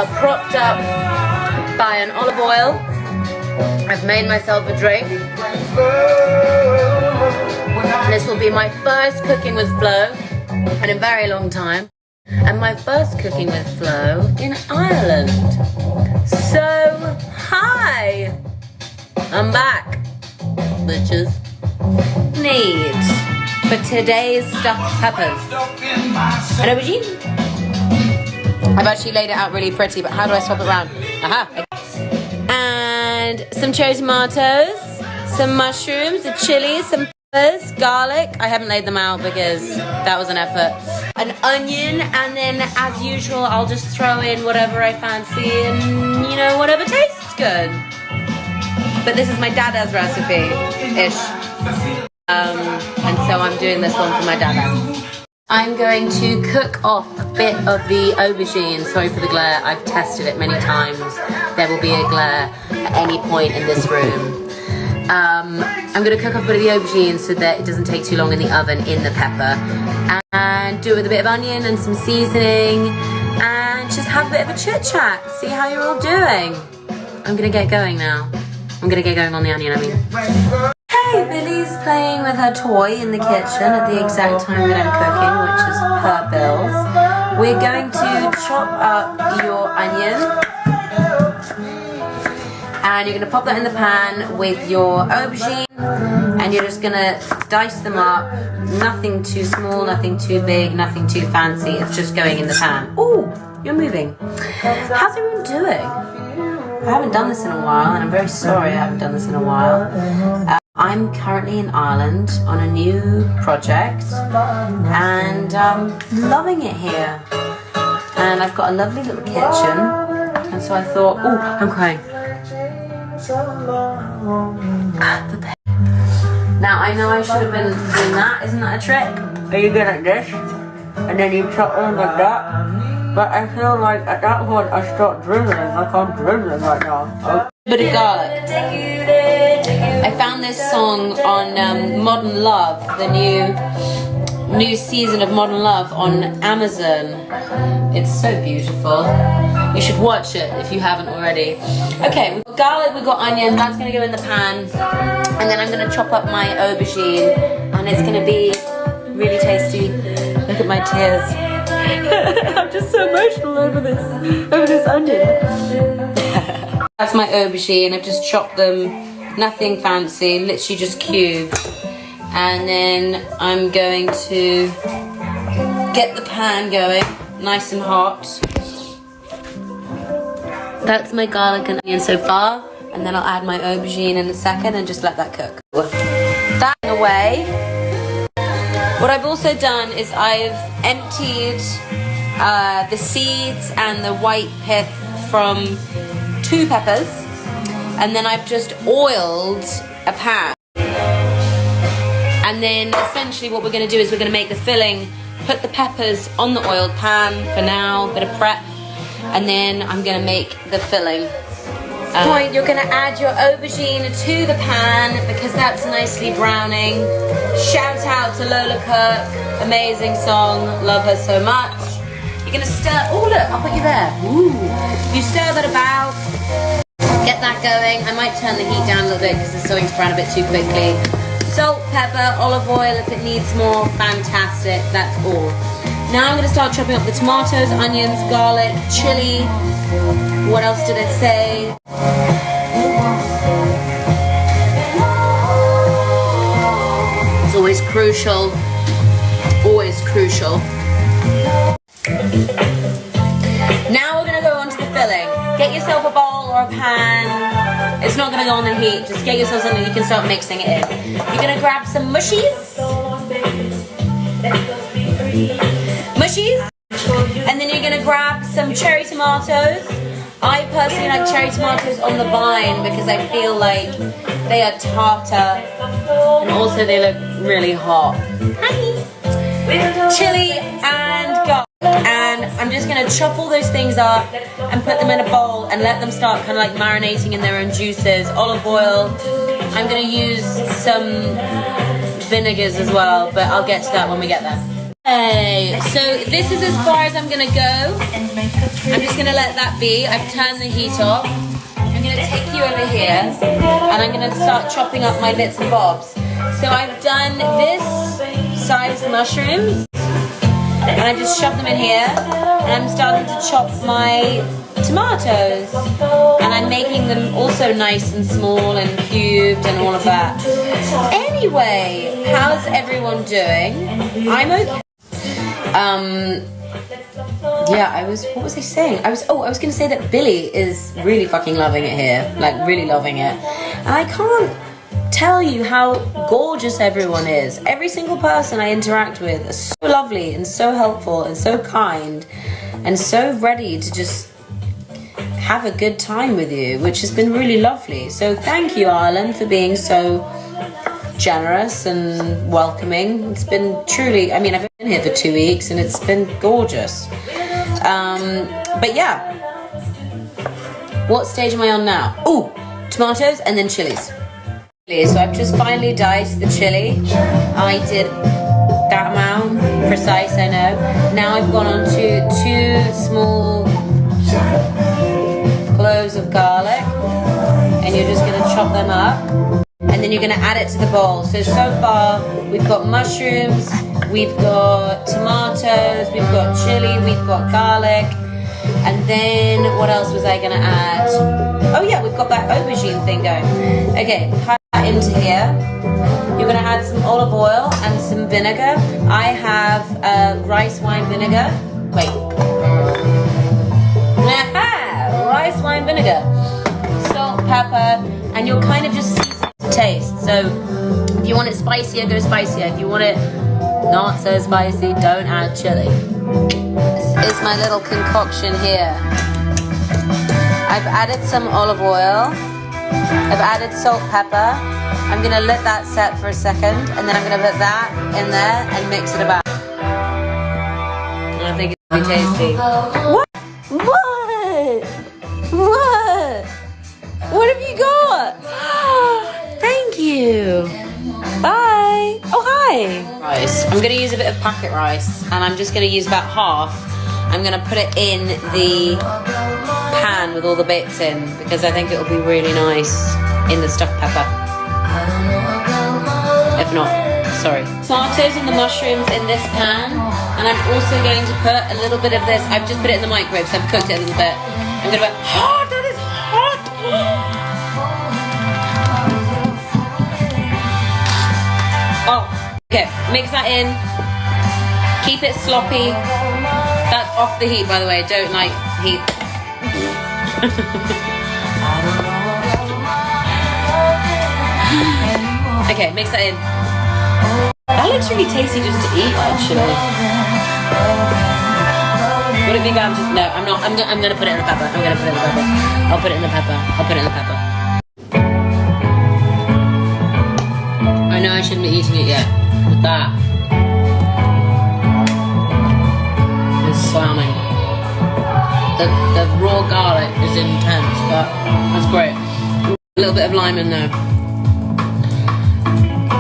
propped up by an olive oil. I've made myself a drink. This will be my first cooking with Flo in a very long time, and my first cooking with Flo in Ireland. So, hi! I'm back, bitches. Need for today's stuffed peppers an aubergine. I've actually laid it out really pretty, but how do I swap it around? Aha! And some cherry tomatoes, some mushrooms, a chili, some peppers, garlic. I haven't laid them out because that was an effort. An onion, and then as usual, I'll just throw in whatever I fancy and, you know, whatever tastes good. But this is my dada's recipe-ish. And so I'm doing this one for my dada. I'm going to cook off a bit of the aubergine. Sorry for the glare, I've tested it many times. There will be a glare at any point in this room. I'm going to cook off a bit of the aubergine so that it doesn't take too long in the oven in the pepper. And do it with a bit of onion and some seasoning. And just have a bit of a chit chat. See how you're all doing. I'm going to get going now. I'm going to get going on the onion, I mean. Hey, Billy's playing with her toy in the kitchen at the exact time that I'm cooking, which is per bills. We're going to chop up your onion, and you're going to pop that in the pan with your aubergine, and you're just going to dice them up. Nothing too small, nothing too big, nothing too fancy. It's just going in the pan. Ooh, you're moving. How's everyone doing? I haven't done this in a while, and I'm very sorry I haven't done this in a while. I'm currently in Ireland on a new project, and loving it here. And I've got a lovely little kitchen, and so I thought, oh, I'm crying. Now I know I should have been doing that. Isn't that a trick? Are you good at this? And then you chop them like that. But I feel like at that point I start dribbling. I can't dribble right now. Oh. Bit of garlic. I found this song on Modern Love, the new season of Modern Love on Amazon. It's so beautiful. You should watch it if you haven't already. Okay, we've got garlic, we've got onion. That's going to go in the pan, and then I'm going to chop up my aubergine, and it's going to be really tasty. Look at my tears. I'm just so emotional over this onion. That's my aubergine. I've just chopped them, nothing fancy, literally just cubed. And then I'm going to get the pan going, nice and hot. That's my garlic and onion so far, and then I'll add my aubergine in a second and just let that cook. That away. What I've also done is I've emptied the seeds and the white pith from 2 peppers, and then I've just oiled a pan. And then essentially what we're going to do is we're going to make the filling, put the peppers on the oiled pan for now, bit of prep, and then I'm going to make the filling. Point, you're going to add your aubergine to the pan because that's nicely browning. Shout out to Lola Cook, amazing song, love her so much. You're going to stir, oh look, I'll put you there. Ooh. You stir that about, get that going. I might turn the heat down a little bit because it's starting to brown a bit too quickly. Salt, pepper, olive oil if it needs more, fantastic, that's all. Now I'm going to start chopping up the tomatoes, onions, garlic, chili. What else did I say? It's always crucial. Always crucial. Now we're going to go on to the filling. Get yourself a bowl or a pan. It's not going to go on the heat. Just get yourself something you can start mixing it in. You're going to grab some mushies. And then you're going to grab some cherry tomatoes. I personally like cherry tomatoes on the vine because I feel like they are tartar and also they look really hot. Chili and garlic. And I'm just going to chop all those things up and put them in a bowl and let them start kind of like marinating in their own juices. Olive oil. I'm going to use some vinegars as well, but I'll get to that when we get there. Hey, so this is as far as I'm gonna go. I'm just gonna let that be. I've turned the heat off. I'm gonna take you over here and I'm gonna start chopping up my bits and bobs. So I've done this sized mushrooms and I've just shoved them in here and I'm starting to chop my tomatoes and I'm making them also nice and small and cubed and all of that. Anyway, how's everyone doing? I'm okay. Yeah, what was I saying? I was gonna say that Billy is really fucking loving it here, like really loving it. And I can't tell you how gorgeous everyone is. Every single person I interact with is so lovely and so helpful and so kind and so ready to just have a good time with you, which has been really lovely. So thank you, Ireland, for being so generous and welcoming. It's been truly, I mean, I've been here for 2 weeks and it's been gorgeous. But yeah, what stage am I on now? Oh, tomatoes and then chilies. So I've just finally diced the chili. I did that amount, precise, I know. Now I've gone on to 2 small cloves of garlic and you're just gonna chop them up. And then you're going to add it to the bowl. So far, we've got mushrooms, we've got tomatoes, we've got chili, we've got garlic. And then, what else was I going to add? Oh yeah, we've got that aubergine thing going. Okay, cut that into here. You're going to add some olive oil and some vinegar. I have rice wine vinegar. Wait. Rice wine vinegar. Salt, pepper, and you'll kind of just season taste. So if you want it spicier, go spicier. If you want it not so spicy, don't add chili. This is my little concoction here. I've added some olive oil. I've added salt, pepper. I'm gonna let that set for a second and then I'm gonna put that in there and mix it about. And I think it's really tasty. What? What have you got? Thank you. Bye. Oh, hi. Rice. I'm going to use a bit of packet rice and I'm just going to use about half. I'm going to put it in the pan with all the bits in because I think it will be really nice in the stuffed pepper. If not, sorry. Tomatoes and the mushrooms in this pan and I'm also going to put a little bit of this. I've just put it in the microwave so I've cooked it a little bit. I'm going to put, oh, that is hot. Oh, okay, mix that in, keep it sloppy. That's off the heat, by the way, don't like heat. Okay, mix that in. That looks really tasty just to eat, actually. Would it be bad? No, I'm not, I'm gonna put it in the pepper, I'm gonna put it in the pepper. I'll put it in the pepper, I'll put it in the pepper. I know I shouldn't be eating it yet, but that is slamming. The raw garlic is intense, but that's great. A little bit of lime in there.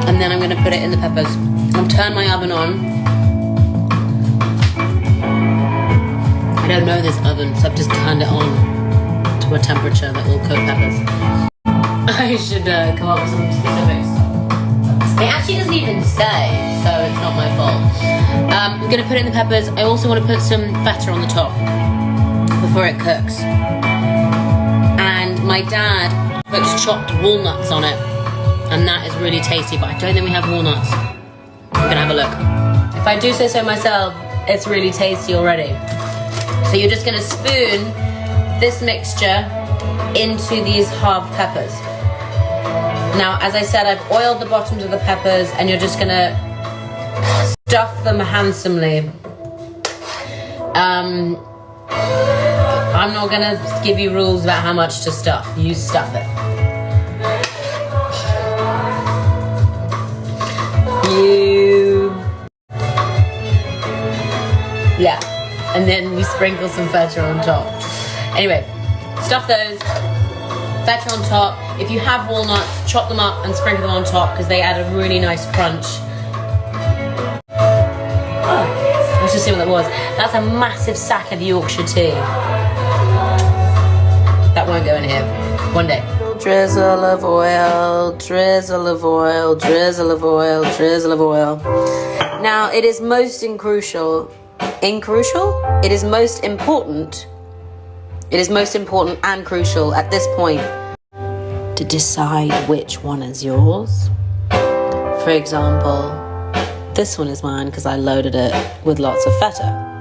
And then I'm going to put it in the peppers. I've turned my oven on. I don't know this oven, so I've just turned it on to a temperature that will cook peppers. I should come up with some specifics. It actually doesn't even say, so it's not my fault. I'm going to put it in the peppers. I also want to put some feta on the top before it cooks. And my dad puts chopped walnuts on it, and that is really tasty, but I don't think we have walnuts. I'm going to have a look. If I do say so myself, it's really tasty already. So you're just going to spoon this mixture into these halved peppers. Now, as I said, I've oiled the bottoms of the peppers and you're just gonna stuff them handsomely. I'm not gonna give you rules about how much to stuff. You stuff it. Yeah. And then we sprinkle some feta on top. Anyway, stuff those. Feta on top. If you have walnuts, chop them up and sprinkle them on top because they add a really nice crunch. Oh. Let's just see what that was. That's a massive sack of Yorkshire tea. That won't go in here. One day. Drizzle of oil, drizzle of oil, drizzle of oil, drizzle of oil. Now, it is most crucial. It is most important. It is most important and crucial at this point to decide which one is yours. For example, this one is mine because I loaded it with lots of feta.